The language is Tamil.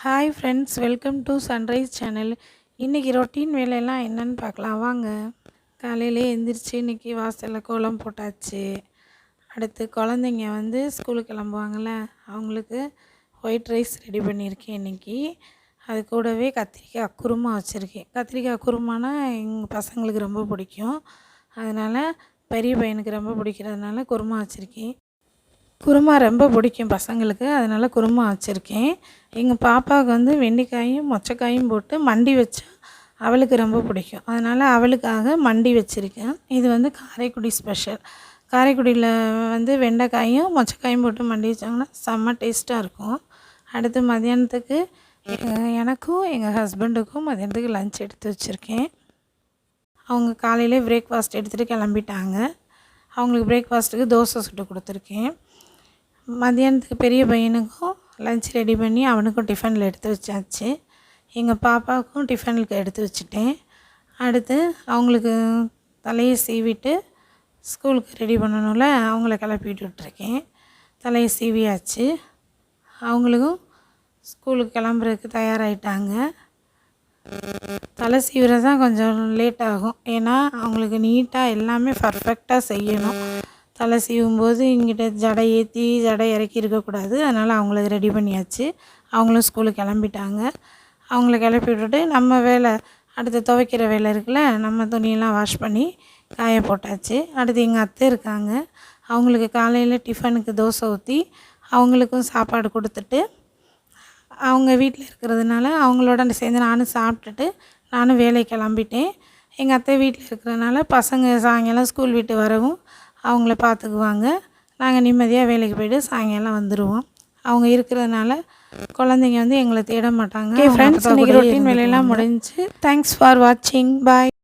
Hi friends, welcome to sunrise channel. இன்றைக்கி ரொட்டீன் வேலையெல்லாம் என்னென்னு பார்க்கலாம் வாங்க. காலையிலே எழுந்திரிச்சு இன்றைக்கி வாசலில் கோலம் போட்டாச்சு. அடுத்து குழந்தைங்க ஸ்கூலுக்கு கிளம்புவாங்கள்ல, அவங்களுக்கு ஒயிட் ரைஸ் ரெடி பண்ணியிருக்கேன் இன்றைக்கி. அது கூடவே கத்திரிக்காய் குருமா வச்சுருக்கேன். கத்திரிக்காய் குருமானா எங்கள் பசங்களுக்கு ரொம்ப பிடிக்கும். அதனால் பெரிய பையனுக்கு ரொம்ப பிடிக்கிறதுனால குருமா வச்சுருக்கேன். குருமா ரொம்ப பிடிக்கும் பசங்களுக்கு, அதனால் குருமா வச்சுருக்கேன். எங்கள் பாப்பாவுக்கு வெண்டைக்காயும் மொச்சக்காயும் போட்டு மண்டி வச்சா அவளுக்கு ரொம்ப பிடிக்கும். அதனால் அவளுக்காக மண்டி வச்சுருக்கேன். இது காரைக்குடி ஸ்பெஷல். காரைக்குடியில் வெண்டைக்காயும் மொச்சக்காயும் போட்டு மண்டி வச்சாங்கன்னா செம்ம டேஸ்ட்டாக இருக்கும். அடுத்து மதியானத்துக்கு எனக்கும் எங்கள் ஹஸ்பண்டுக்கும் மதியானத்துக்கு லன்ச் எடுத்து வச்சுருக்கேன். அவங்க காலையிலே பிரேக்ஃபாஸ்ட் எடுத்துகிட்டு கிளம்பிட்டாங்க. அவங்களுக்கு பிரேக்ஃபாஸ்ட்டுக்கு தோசை சுட்டு கொடுத்துருக்கேன். மதியானத்துக்கு பெரிய பையனுக்கும் லன்ச் ரெடி பண்ணி அவனுக்கும் டிஃபனில் எடுத்து வச்சாச்சு. எங்கள் பாப்பாவுக்கும் டிஃபனுக்கு எடுத்து வச்சுட்டேன். அடுத்து அவங்களுக்கு தலையை சீவிட்டு ஸ்கூலுக்கு ரெடி பண்ணணும்ல, அவங்கள கிளப்பி விட்டுருக்கேன். தலையை சீவியாச்சு. அவங்களுக்கும் ஸ்கூலுக்கு கிளம்புறதுக்கு தயாராகிட்டாங்க. தலை சீவுறது தான் கொஞ்சம் லேட் ஆகும். ஏன்னா அவங்களுக்கு நீட்டாக எல்லாமே பர்ஃபெக்டாக செய்யணும். தலை சீவும்போது இங்கிட்ட ஜடை ஏற்றி ஜடை இறக்கி இருக்கக்கூடாது. அதனால் அவங்களுக்கு ரெடி பண்ணியாச்சு. அவங்களும் ஸ்கூலுக்கு கிளம்பிட்டாங்க. அவங்கள கிளப்பி விட்டுட்டு நம்ம வேலை அடுத்து துவைக்கிற வேலை இருக்குல்ல, நம்ம துணியெல்லாம் வாஷ் பண்ணி காய போட்டாச்சு. அடுத்து எங்கள் அத்தை இருக்காங்க. அவங்களுக்கு காலையில் டிஃபனுக்கு தோசை ஊற்றி அவங்களுக்கும் சாப்பாடு கொடுத்துட்டு, அவங்க வீட்டில் இருக்கிறதுனால அவங்களோட சேர்ந்து நானும் சாப்பிட்டுட்டு நானும் வேலைக்கு கிளம்பிட்டேன். எங்கள் அத்தை வீட்டில் இருக்கிறதுனால பசங்க சாயங்காலம் ஸ்கூல் விட்டு வரவும் அவங்கள பார்த்துக்குவாங்க. நாங்கள் நிம்மதியாக வேலைக்கு போய்ட்டு சாயங்காலம் வந்துடுவோம். அவங்க இருக்கிறதுனால குழந்தைங்க எங்களை தேட மாட்டாங்க. ஃப்ரெண்ட்ஸ், இன்றைக்கி ரொட்டீன் வேலையெல்லாம் முடிஞ்சுச்சு. தேங்க்ஸ் ஃபார் வாட்சிங். பாய்.